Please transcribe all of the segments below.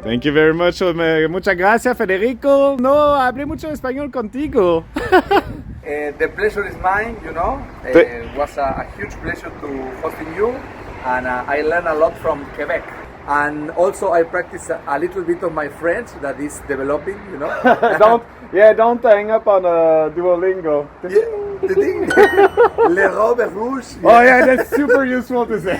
Thank you very much. Muchas gracias, Federico. No, hablé mucho español contigo. The pleasure is mine, you know. It was a huge pleasure to hosting you, and I learned a lot from Quebec. And also I practice a little bit of my French that is developing, you know. Don't hang up on Duolingo. Les robes rouges. Oh yeah, that's super useful to say.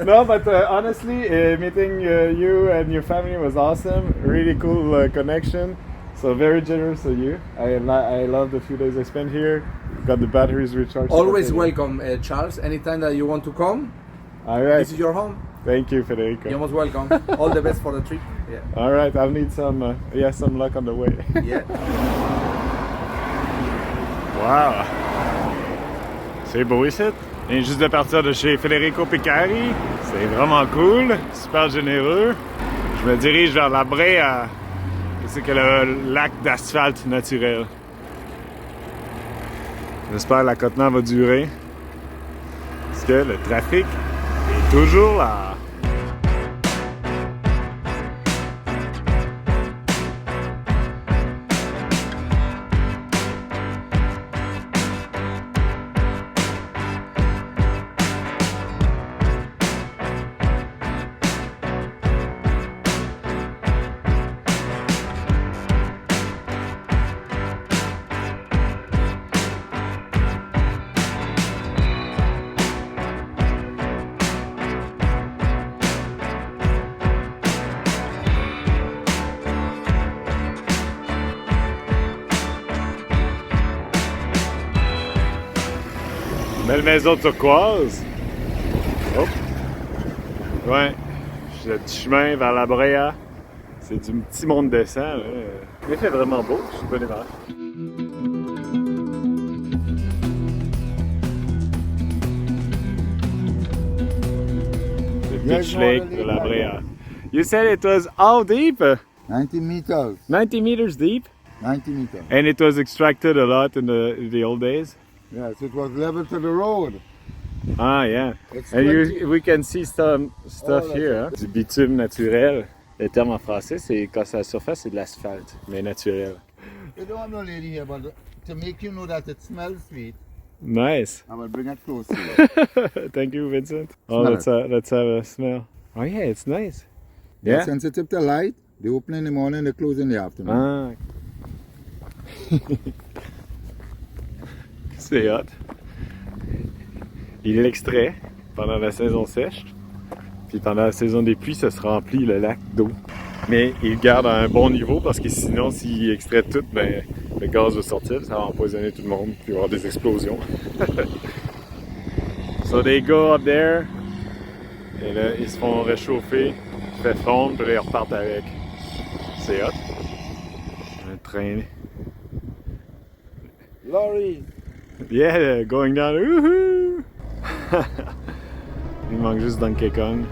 No, but honestly, meeting you and your family was awesome. Really cool connection. So very generous of you. I love the few days I spent here. Got the batteries recharged. Always welcome, Charles. Anytime that you want to come. All right. This is your home. Thank you, Federico. You're most welcome. All the best for the trip. Yeah. All right, I'll need some luck on the way. Yeah. Wow. C'est beau ici. On vient juste de partir de chez Federico Piccari. C'est vraiment cool, super généreux. Je me dirige vers la Brea. C'est que le lac d'asphalte naturel. J'espère que la Côte-Nord va durer. Parce que le trafic est toujours là. Belle maison turquoise. Oh. Ouais. Le petit chemin vers la Brea. C'est du petit monde décent. Il fait vraiment beau. Je suis pas l'hiver. Le beach lake de la Brea. You said it was how deep? 90 meters. 90 meters deep? 90 meters. And it was extracted a lot in the old days? Yes, it was level to the road. Ah, yeah. And we can see some stuff here. Hein? Du bitume naturel. Le terme en français, c'est quand c'est à la surface, c'est de l'asphalte, mais naturel. You don't have no lady here, but to make you know that it smells sweet, Nice. I will bring it close to you. Thank you, Vincent. Oh, Smell let's have a smell. Oh, yeah, it's nice. They're Yeah? sensitive to light. They open in the morning, they close in the afternoon. Ah. C'est hot. Il l'extrait pendant la saison sèche. Puis pendant la saison des pluies, ça se remplit le lac d'eau. Mais il le garde à un bon niveau parce que sinon, s'il extrait tout, ben, le gaz va sortir, ça va empoisonner tout le monde, puis il va y avoir des explosions. So they go up there, et là, ils se font réchauffer, il fait fondre, puis là, ils repartent avec. C'est hot. Un train. Lorry! Yeah, going down. Woohoo! Il manque juste Donkey Kong.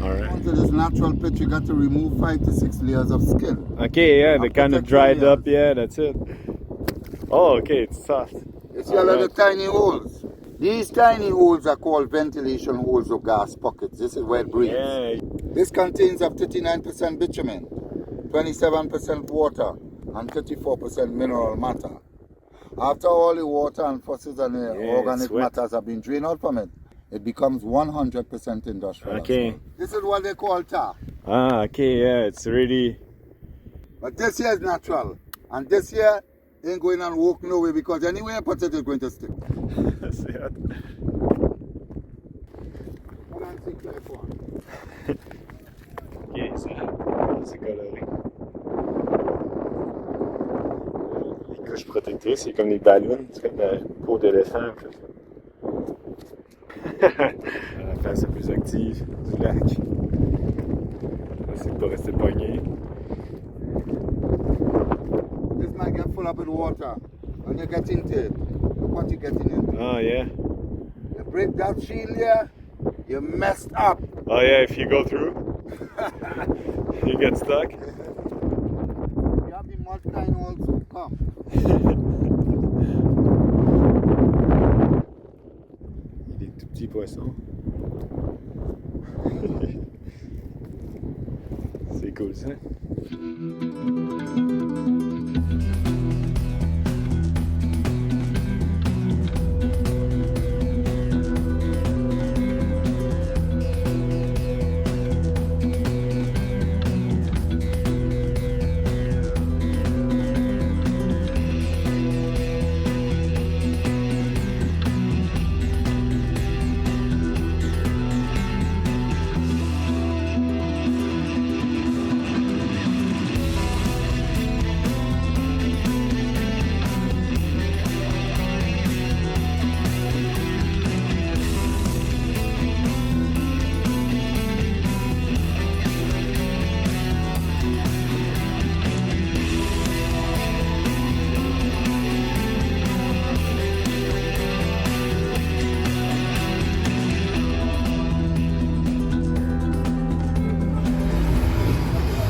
Alright. Onto this natural pitch, you got to remove 5 to 6 layers of skin. Okay, yeah, they After kind of 30 dried years. up. Yeah, that's it. Oh, okay, it's soft. You see all of the tiny holes? These tiny holes are called ventilation holes or gas pockets. This is where it breathes. Yeah. This contains of 39% bitumen, 27% water, and 34% mineral matter. After all the water and fossils and the Yeah, organic it's wet. matters have been drained out from it, it becomes 100% industrial. Okay. asphalt. This is what they call tar. Ah, okay, yeah, it's really. But this here is natural. And this here ain't going on work no way because anywhere I put it, it's going to stick. C'est hot. Ok, c'est coloré. Les couches protectrices, c'est comme des ballons, c'est comme la peau d'éléphant. En fait. La face la plus active du lac. C'est de pas rester pogné. This might get full up with water. When you get into it, look what you're getting into. Oh, yeah. You break that shield here, you're messed up. Oh, yeah, if you go through, you get stuck. You have the mud kind also come. Des tout petits poissons. C'est cool ça.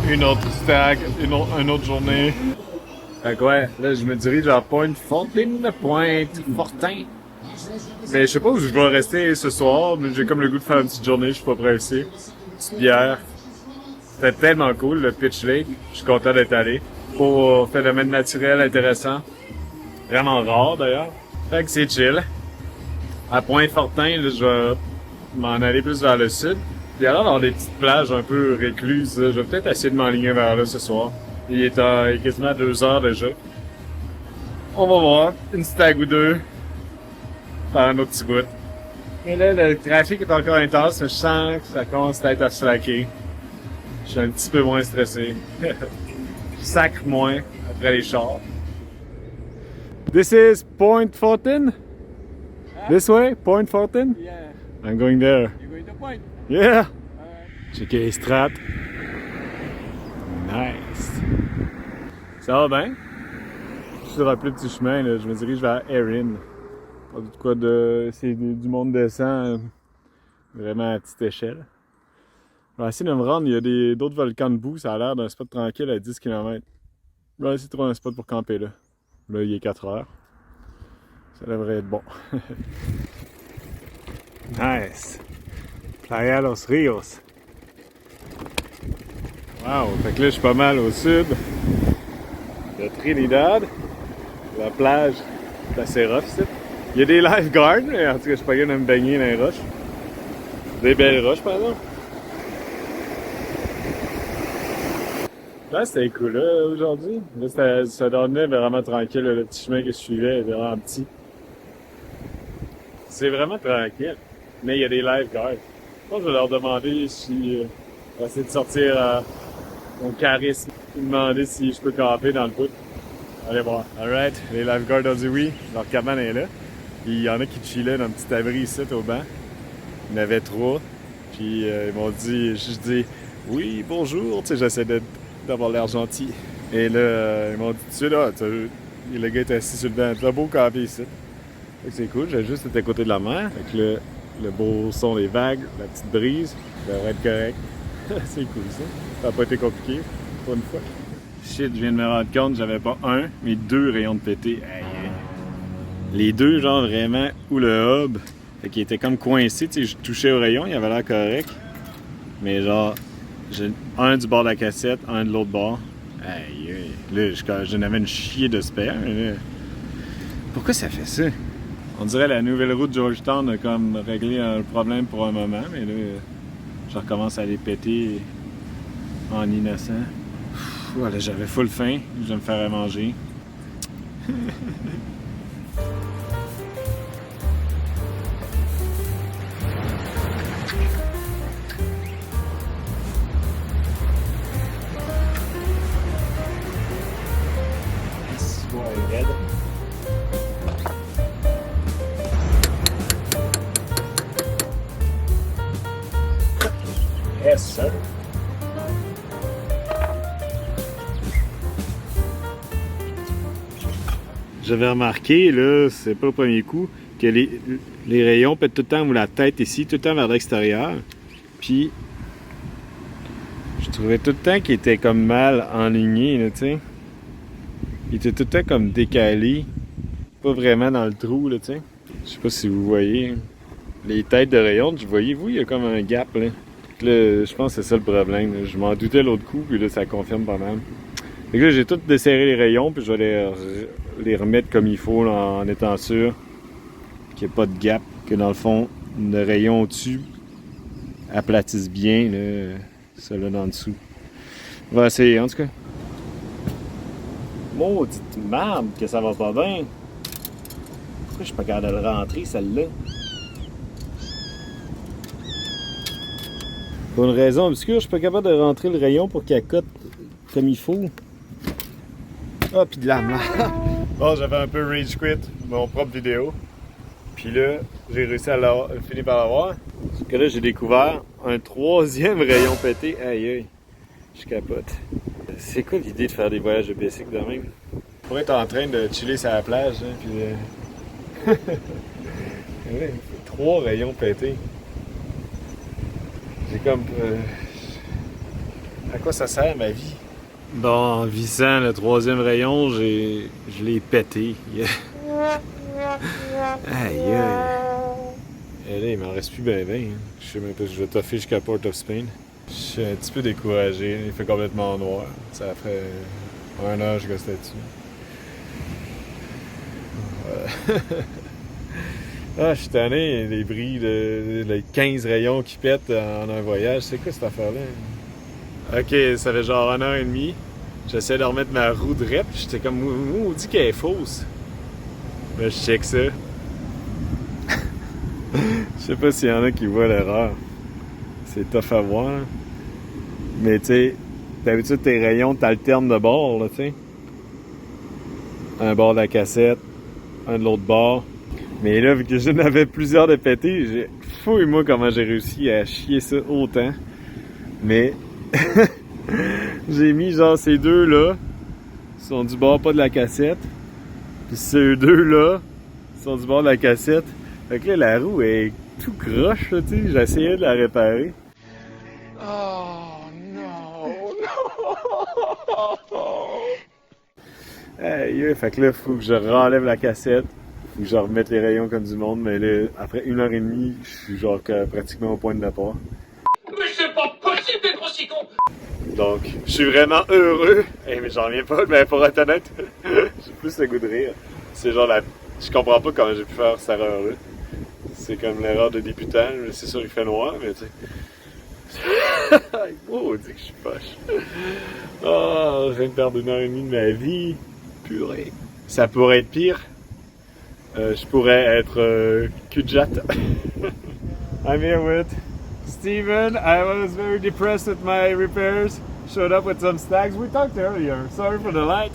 Une autre stag, une autre journée. Fait que ouais, là je me dirige vers Pointe-Fortin. Mais je sais pas où je vais rester ce soir, mais j'ai comme le goût de faire une petite journée, je suis pas pressé. Petite bière. C'était tellement cool le Pitch Lake, je suis content d'être allé. Pour phénomène naturel intéressant. Vraiment rare d'ailleurs. Fait que c'est chill. À Pointe-Fortin, là, je vais m'en aller plus vers le sud. Puis alors dans des petites plages un peu récluses, je vais peut-être essayer de m'enligner vers là ce soir. Il est quasiment 2 heures déjà. On va voir, une stag ou deux, faire un autre petit bout. Et là, le trafic est encore intense, mais je sens que ça commence à être à slacker. Je suis un petit peu moins stressé. Je sacre moins après les chars. This is Pointe-Fortin? This way, Pointe-Fortin? Yeah, I'm going there. you're going to Point. Yeah! Checker les strates. Nice! Ça va bien? Je suis sur un plus petit chemin, là. Je me dirige vers Erin. Pas de quoi de. C'est du monde descend vraiment à petite échelle. Je vais essayer de me rendre, il y a d'autres volcans debout, ça a l'air d'un spot tranquille à 10 km. Je vais essayer de trouver un spot pour camper là. Là, il est 4 heures. Ça devrait être bon. Nice! Playa Los Rios. Wow! Fait que là, je suis pas mal au sud de Trinidad. La plage, c'est assez rough ici. Il y a des lifeguards, mais en tout cas, je suis pas capable de me baigner dans les roches. Des belles roches, par exemple. Là, c'était cool, là, aujourd'hui. Là, ça dormait vraiment tranquille, là, le petit chemin que je suivais était vraiment petit. C'est vraiment tranquille. Mais il y a des lifeguards. Je pense que je vais leur demander si... je vais essayer de sortir mon charisme. Demander si je peux camper dans le bout. Allez voir. Alright, les lifeguards ont dit oui. Leur cabane est là. Puis il y en a qui chillaient dans un petit abri ici au banc. Il y en avait 3. Puis ils m'ont dit... Je dis oui, bonjour. Tu sais, j'essaie d'avoir l'air gentil. Et là, ils m'ont dit tout de suite, le gars était assis sur le banc. C'est un beau camper ici. Fait que c'est cool. J'ai juste été à côté de la mer. Fait que le beau son des vagues, la petite brise, ça devrait être correct. C'est cool ça. Ça n'a pas été compliqué, pour une fois. Shit, je viens de me rendre compte, j'avais pas un, mais 2 rayons de pété. Aïe, aïe. Les deux, genre vraiment, où le hub, fait qu'il était comme coincé, tu sais, je touchais au rayon, il avait l'air correct. Mais genre, j'ai un du bord de la cassette, un de l'autre bord. Aïe, aïe. Là, j'en avais une chier de spare, mais là... Pourquoi ça fait ça? On dirait la nouvelle route de Georgetown a comme réglé le problème pour un moment, mais là, je recommence à les péter en innocent. Voilà, j'avais full faim, je vais me faire à manger. Yes, sir. J'avais remarqué, là, c'est pas le premier coup, que les rayons pètent tout le temps, ou la tête ici, tout le temps vers l'extérieur. Puis, je trouvais tout le temps qu'il était comme mal enligné, là, tu sais. Il était tout le temps comme décalé, pas vraiment dans le trou, là, tu sais. Je sais pas si vous voyez. les têtes de rayon, voyez-vous, il y a comme un gap là. Là, je pense que c'est ça le problème. Là. Je m'en doutais l'autre coup, puis là, ça confirme pas mal. Fait que là, j'ai tout desserré les rayons, puis je vais les remettre comme il faut, là, en étant sûr qu'il n'y a pas de gap, que dans le fond, le rayon au-dessus aplatisse bien, là, celui-là dans le dessous. On va essayer, en tout cas. Maudite merde que ça va pas bien. Pourquoi je suis pas capable de le rentrer, celle-là? Pour une raison obscure, je suis pas capable de rentrer le rayon pour qu'il accote comme il faut. Ah, puis de la merde! Bon, j'avais un peu rage quit mon propre vidéo. Puis là, j'ai réussi à finir par l'avoir. Parce que là, j'ai découvert un troisième rayon pété. Aïe aïe, je capote. C'est quoi l'idée de faire des voyages de bicycle de même? On pourrait être en train de chiller sur la plage, hein, puis... ouais, 3 rayons pétés. J'ai comme... à quoi ça sert ma vie? Bon, en vissant le 3e rayon, je l'ai pété. Aïe aïe. Et là, il m'en reste plus ben ben. Hein. Je sais même pas si je vais toffer jusqu'à Port of Spain. Je suis un petit peu découragé. Il fait complètement noir. Ça fait 1 heure que je restais dessus. Ah, je suis tanné, les bris, les 15 rayons qui pètent en un voyage. C'est quoi cette affaire-là? Ok, ça fait genre 1h30. J'essaie de remettre ma roue droite. J'étais comme, on dit qu'elle est fausse. Là, je check ça. Je sais pas s'il y en a qui voient l'erreur. C'est tough à voir. Mais tu sais, d'habitude, tes rayons t'alternent de bord, là, tu sais. Un bord de la cassette, un de l'autre bord. Mais là, vu que j'en avais plusieurs de pétés, fouille-moi comment j'ai réussi à chier ça autant. Mais j'ai mis genre ces deux-là, sont du bord pas de la cassette. Puis ces deux-là, sont du bord de la cassette. Fait que là, la roue est tout croche, tu sais. J'essayais de la réparer. Oh non, non! Hey, fait que là, faut que je renlève la cassette. Faut que je remette les rayons comme du monde. Mais là, après 1h30, je suis genre pratiquement au point de départ. Mais c'est pas possible d'être aussi con! Donc, je suis vraiment heureux. Hey, mais j'en viens pas, mais pour être honnête, j'ai plus le goût de rire. C'est genre je comprends pas comment j'ai pu faire cette erreur-là. C'est comme l'erreur de débutant. C'est sûr qu'il fait noir, mais tu sais. Oh, on dit que je suis poche. Oh, je viens de perdre 1h30 de ma vie. Purée. Ça pourrait être pire. Je pourrais être Kujat. I'm here with Steven. I was very depressed with my repairs. Showed up with some stags. We talked earlier. Sorry for the light.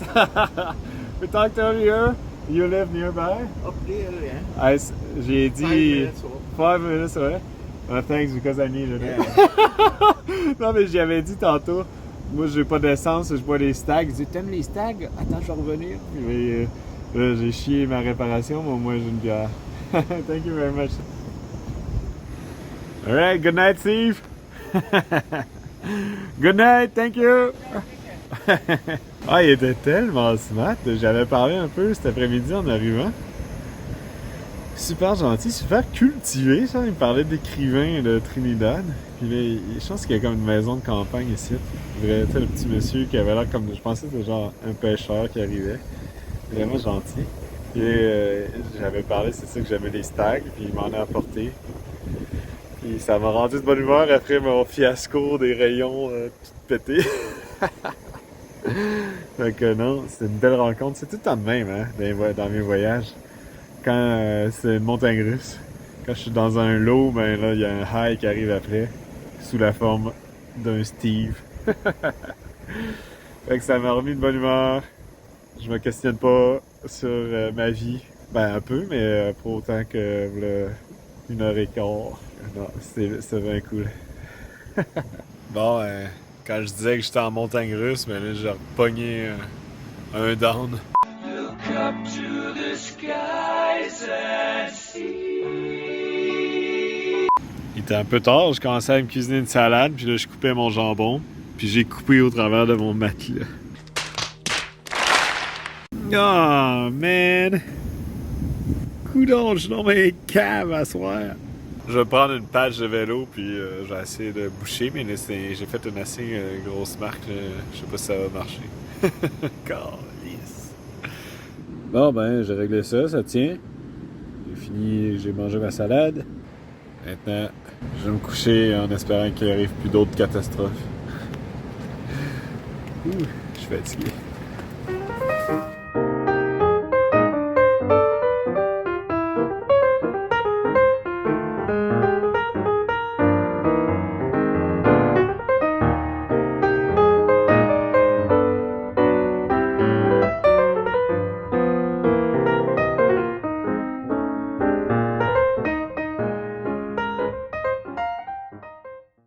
We talked earlier. You live nearby? Up there, yeah. J'ai dit 5 minutes, ouais. Thanks, because I needed it. Yeah. Non, mais j'y avais dit tantôt. Moi, j'ai pas d'essence, je bois des stags. Il dit, t'aimes les stags? Attends, je vais revenir. Mais là, j'ai chié ma réparation, mais au moins j'ai une bière. Thank you very much. Alright, good night, Steve. Good night, thank you. Ah, il était tellement smart. J'avais parlé un peu cet après-midi en arrivant. Super gentil, super cultivé, ça. Il me parlait d'écrivain de Trinidad. Puis là, je pense qu'il y a comme une maison de campagne ici. Le petit monsieur qui avait l'air comme, je pensais que c'était genre un pêcheur qui arrivait. Vraiment gentil. Puis j'avais parlé, c'est ça que j'aimais les stags, puis il m'en a apporté. Puis ça m'a rendu de bonne humeur après mon fiasco des rayons tout pétés. Donc non, c'est une belle rencontre. C'est tout le temps de même, hein, dans mes voyages. Quand c'est une montagne russe, quand je suis dans un lot, ben là, il y a un high qui arrive après, sous la forme d'un Steve. Fait que ça m'a remis de bonne humeur. Je me questionne pas sur ma vie. Ben un peu, mais pas autant que 1h15. Non, c'était bien cool. Bon, quand je disais que j'étais en montagne russe, ben là, j'ai repogné un down. Look up to the skies and see. Il était un peu tard, je commençais à me cuisiner une salade, puis là, je coupais mon jambon, puis j'ai coupé au travers de mon matelas. Oh, man! Coudonc, je suis dans mes caves à soir. Je vais prendre une patch de vélo puis je vais essayer de boucher, mais là, j'ai fait une assez grosse marque. Je sais pas si ça va marcher. Calice. Bon ben, j'ai réglé ça, ça tient. J'ai fini, j'ai mangé ma salade. Maintenant, je vais me coucher en espérant qu'il n'y arrive plus d'autres catastrophes. Je suis fatigué.